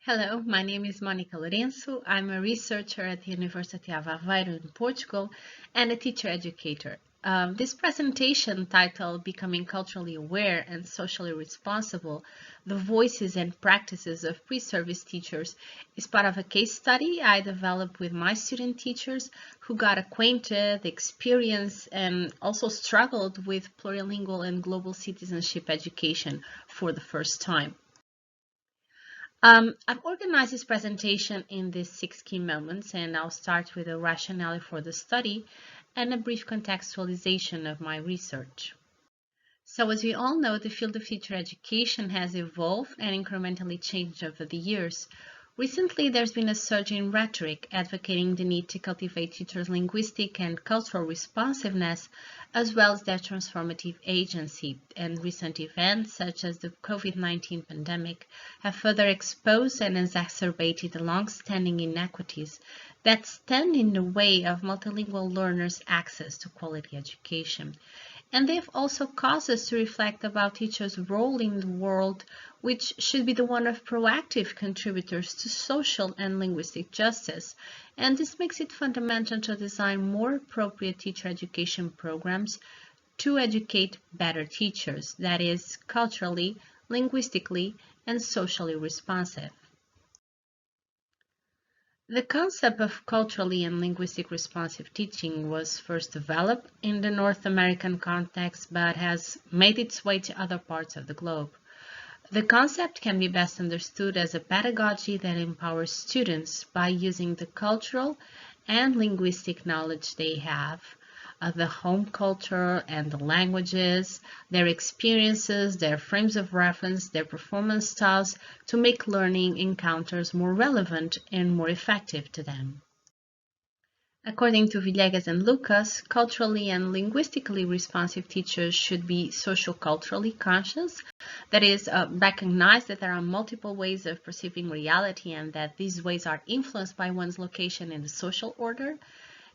Hello, my name is Monica Lourenço. I'm a researcher at the University of Aveiro in Portugal and a teacher educator. This presentation titled Becoming Culturally Aware and Socially Responsible, the Voices and Practices of Pre-Service Teachers is part of a case study I developed with my student teachers who got acquainted, experienced, and also struggled with plurilingual and global citizenship education for the first time. I've organized this presentation in these 6 key moments, and I'll start with a rationale for the study and a brief contextualization of my research. So as we all know, the field of teacher education has evolved and incrementally changed over the years. Recently, there's been a surge in rhetoric advocating the need to cultivate teachers' linguistic and cultural responsiveness, as well as their transformative agency, and recent events such as the COVID-19 pandemic have further exposed and exacerbated the long-standing inequities that stand in the way of multilingual learners' access to quality education. And they've also caused us to reflect about teachers' role in the world, which should be the one of proactive contributors to social and linguistic justice. And this makes it fundamental to design more appropriate teacher education programs to educate better teachers, that is, culturally, linguistically, and socially responsive. The concept of culturally and linguistic responsive teaching was first developed in the North American context, but has made its way to other parts of the globe. The concept can be best understood as a pedagogy that empowers students by using the cultural and linguistic knowledge they have, the home culture and the languages, their experiences, their frames of reference, their performance styles to make learning encounters more relevant and more effective to them. According to Villegas and Lucas, culturally and linguistically responsive teachers should be social-culturally conscious, that is, recognize that there are multiple ways of perceiving reality and that these ways are influenced by one's location in the social order,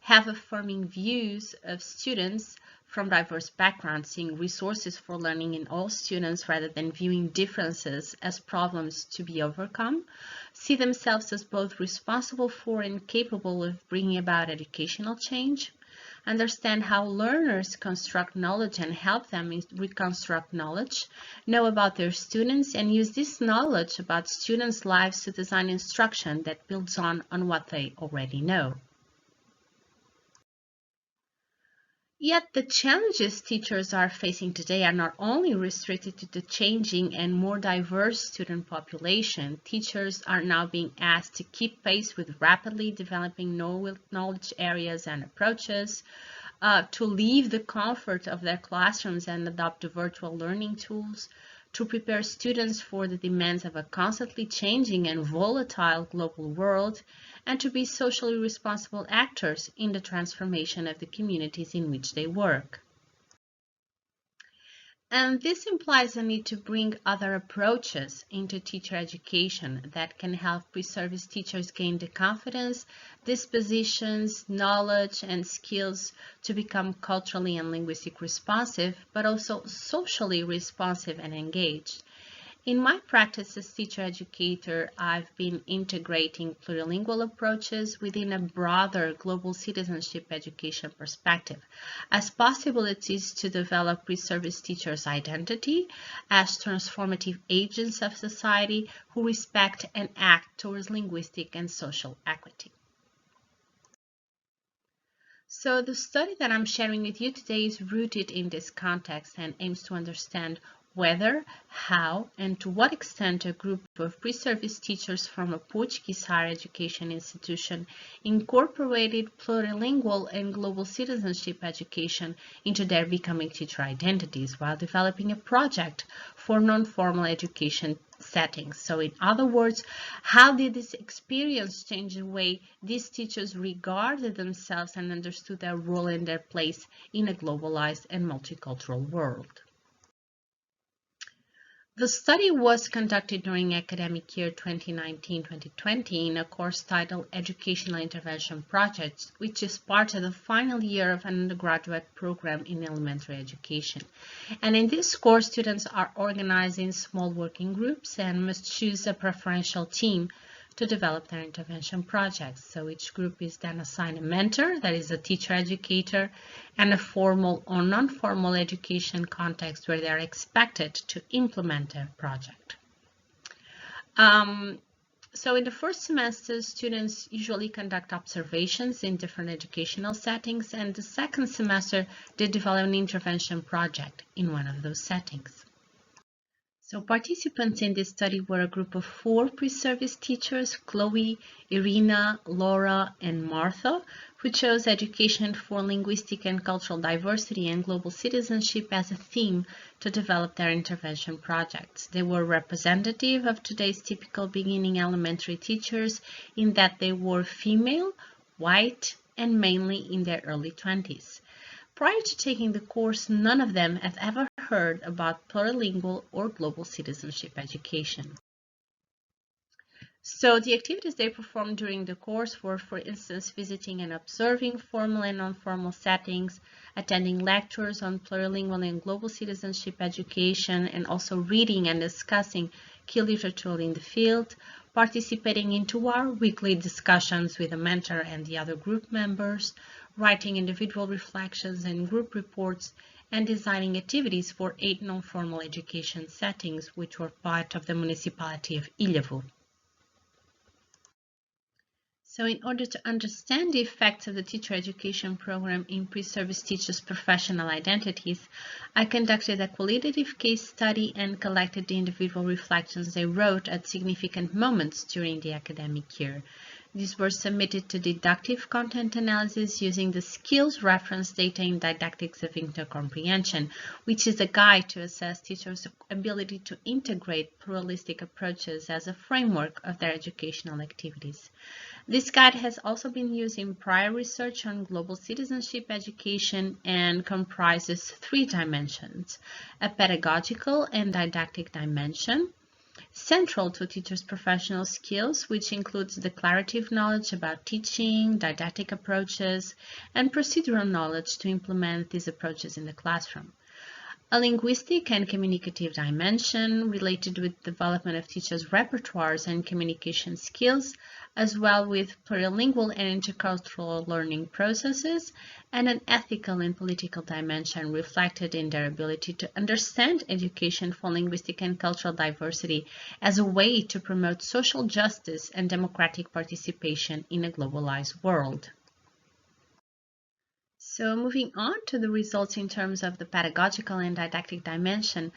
have affirming views of students from diverse backgrounds, seeing resources for learning in all students rather than viewing differences as problems to be overcome, see themselves as both responsible for and capable of bringing about educational change, understand how learners construct knowledge and help them reconstruct knowledge, know about their students, and use this knowledge about students' lives to design instruction that builds on what they already know. Yet the challenges teachers are facing today are not only restricted to the changing and more diverse student population. Teachers are now being asked to keep pace with rapidly developing knowledge areas and approaches, to leave the comfort of their classrooms and adopt the virtual learning tools, to prepare students for the demands of a constantly changing and volatile global world, and to be socially responsible actors in the transformation of the communities in which they work. And this implies a need to bring other approaches into teacher education that can help pre-service teachers gain the confidence, dispositions, knowledge, and skills to become culturally and linguistically responsive, but also socially responsive and engaged. In my practice as teacher educator, I've been integrating plurilingual approaches within a broader global citizenship education perspective as possibilities to develop pre-service teachers' identity as transformative agents of society who respect and act towards linguistic and social equity. So the study that I'm sharing with you today is rooted in this context and aims to understand whether, how, and to what extent a group of pre-service teachers from a Portuguese higher education institution incorporated plurilingual and global citizenship education into their becoming teacher identities while developing a project for non-formal education settings. So in other words, how did this experience change the way these teachers regarded themselves and understood their role and their place in a globalized and multicultural world? The study was conducted during academic year 2019-2020 in a course titled Educational Intervention Projects, which is part of the final year of an undergraduate program in elementary education. And in this course, students are organized in small working groups and must choose a preferential team to develop their intervention projects. So each group is then assigned a mentor, that is a teacher educator, and a formal or non-formal education context where they are expected to implement their project. So in the first semester, students usually conduct observations in different educational settings, and the second semester they develop an intervention project in one of those settings. So participants in this study were a group of 4 pre-service teachers, Chloe, Irina, Laura, and Martha, who chose education for linguistic and cultural diversity and global citizenship as a theme to develop their intervention projects. They were representative of today's typical beginning elementary teachers in that they were female, white, and mainly in their early 20s. Prior to taking the course, none of them had ever heard about plurilingual or global citizenship education. So the activities they performed during the course were, for instance, visiting and observing formal and non-formal settings, attending lectures on plurilingual and global citizenship education, and also reading and discussing key literature in the field, participating in 2-hour weekly discussions with a mentor and the other group members, writing individual reflections and group reports, and designing activities for 8 non-formal education settings, which were part of the municipality of Ilhavo. So in order to understand the effects of the teacher education program in pre-service teachers' professional identities, I conducted a qualitative case study and collected the individual reflections they wrote at significant moments during the academic year. These were submitted to deductive content analysis using the skills reference data in didactics of intercomprehension, which is a guide to assess teachers' ability to integrate pluralistic approaches as a framework of their educational activities. This guide has also been used in prior research on global citizenship education and comprises 3 dimensions: a pedagogical and didactic dimension, central to teachers' professional skills, which includes declarative knowledge about teaching, didactic approaches, and procedural knowledge to implement these approaches in the classroom. A linguistic and communicative dimension related with development of teachers' repertoires and communication skills, as well with plurilingual and intercultural learning processes, and an ethical and political dimension reflected in their ability to understand education for linguistic and cultural diversity as a way to promote social justice and democratic participation in a globalized world. So moving on to the results in terms of the pedagogical and didactic dimension,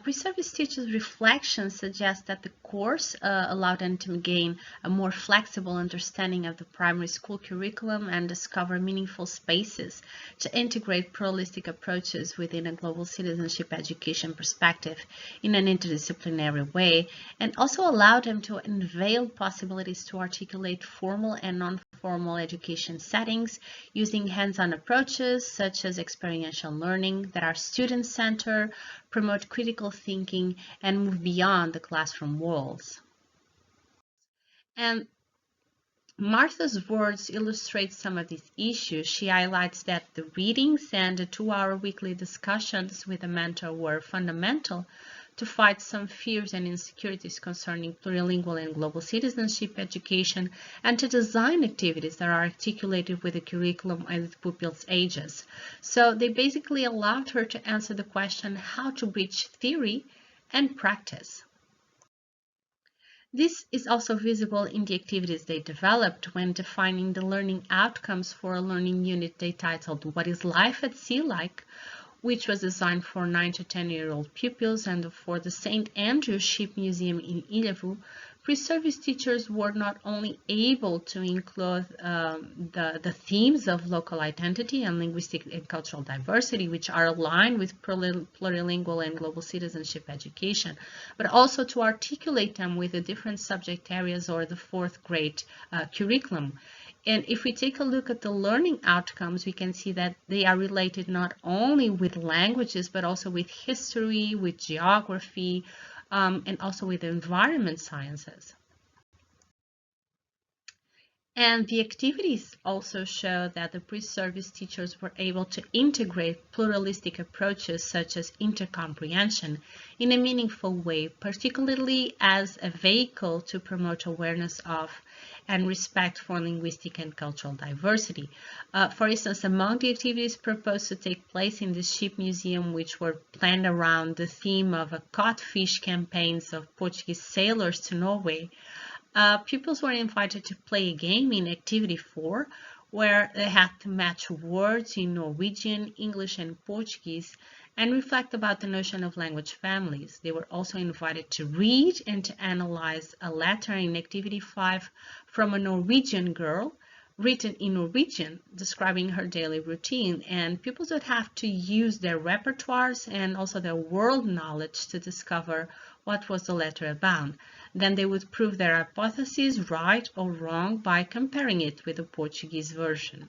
pre-service teachers' reflections suggest that the course allowed them to gain a more flexible understanding of the primary school curriculum and discover meaningful spaces to integrate pluralistic approaches within a global citizenship education perspective in an interdisciplinary way, and also allowed them to unveil possibilities to articulate formal and non-formal education settings using hands-on approaches such as experiential learning that are student-centered, promote critical thinking, and move beyond the classroom walls. And Martha's words illustrate some of these issues. She highlights that the readings and the 2-hour weekly discussions with a mentor were fundamental to fight some fears and insecurities concerning plurilingual and global citizenship education, and to design activities that are articulated with the curriculum and with pupils' ages. So they basically allowed her to answer the question how to bridge theory and practice. This is also visible in the activities they developed when defining the learning outcomes for a learning unit they titled What is Life at Sea Like?, which was designed for 9 to 10-year-old pupils and for the St. Andrew's Ship Museum in Ilhavo. Pre-service teachers were not only able to include the themes of local identity and linguistic and cultural diversity, which are aligned with plurilingual and global citizenship education, but also to articulate them with the different subject areas or the 4th grade curriculum. And if we take a look at the learning outcomes, we can see that they are related not only with languages, but also with history, with geography, and also with the environment sciences. And the activities also show that the pre-service teachers were able to integrate pluralistic approaches such as intercomprehension in a meaningful way, particularly as a vehicle to promote awareness of and respect for linguistic and cultural diversity. For instance, among the activities proposed to take place in the Ship Museum, which were planned around the theme of a caught fish campaigns of Portuguese sailors to Norway, pupils were invited to play a game in Activity 4, where they had to match words in Norwegian, English, and Portuguese, and reflect about the notion of language families. They were also invited to read and to analyze a letter in Activity 5 from a Norwegian girl, written in Norwegian, describing her daily routine, and pupils would have to use their repertoires and also their world knowledge to discover what was the letter about. Then they would prove their hypothesis right or wrong by comparing it with the Portuguese version.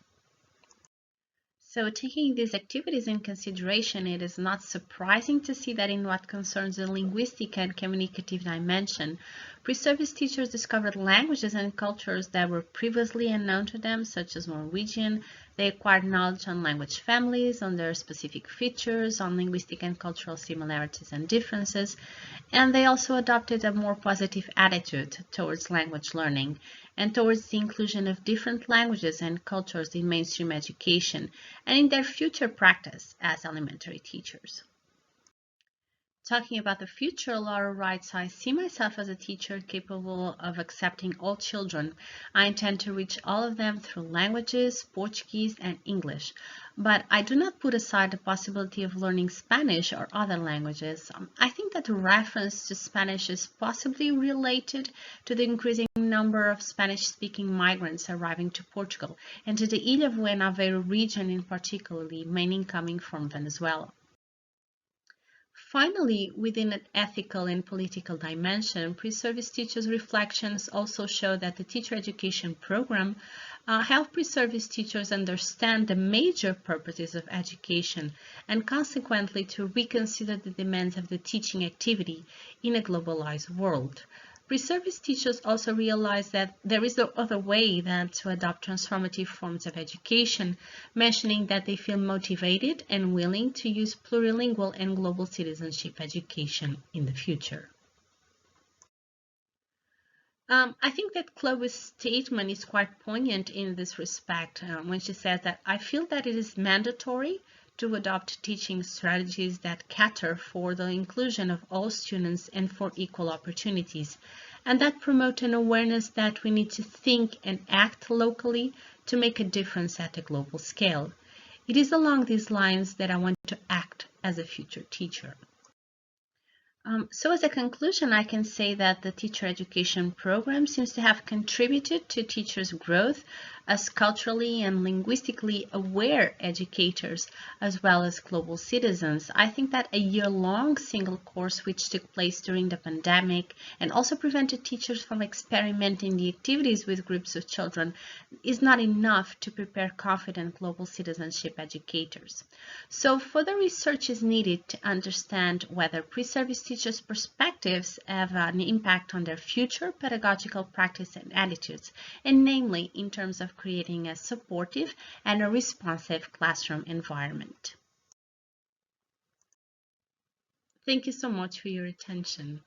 So taking these activities in consideration, it is not surprising to see that in what concerns the linguistic and communicative dimension, pre-service teachers discovered languages and cultures that were previously unknown to them, such as Norwegian. They acquired knowledge on language families, on their specific features, on linguistic and cultural similarities and differences, and they also adopted a more positive attitude towards language learning and towards the inclusion of different languages and cultures in mainstream education and in their future practice as elementary teachers. Talking about the future, Laura writes, I see myself as a teacher capable of accepting all children. I intend to reach all of them through languages, Portuguese and English, but I do not put aside the possibility of learning Spanish or other languages. I think that the reference to Spanish is possibly related to the increasing number of Spanish-speaking migrants arriving to Portugal and to the Ilha Buenaventura region in particular, mainly coming from Venezuela. Finally, within an ethical and political dimension, pre-service teachers' reflections also show that the teacher education program helped pre-service teachers understand the major purposes of education and consequently to reconsider the demands of the teaching activity in a globalized world. Pre-service teachers also realize that there is no other way than to adopt transformative forms of education, mentioning that they feel motivated and willing to use plurilingual and global citizenship education in the future. I think that Chloe's statement is quite poignant in this respect when she says that I feel that it is mandatory to adopt teaching strategies that cater for the inclusion of all students and for equal opportunities, and that promote an awareness that we need to think and act locally to make a difference at a global scale. It is along these lines that I want to act as a future teacher. So as a conclusion, I can say that the teacher education program seems to have contributed to teachers' growth as culturally and linguistically aware educators as well as global citizens. I think that a year-long single course which took place during the pandemic and also prevented teachers from experimenting the activities with groups of children is not enough to prepare confident global citizenship educators. So further research is needed to understand whether pre-service teachers' perspectives have an impact on their future pedagogical practice and attitudes, and namely in terms of creating a supportive and a responsive classroom environment. Thank you so much for your attention.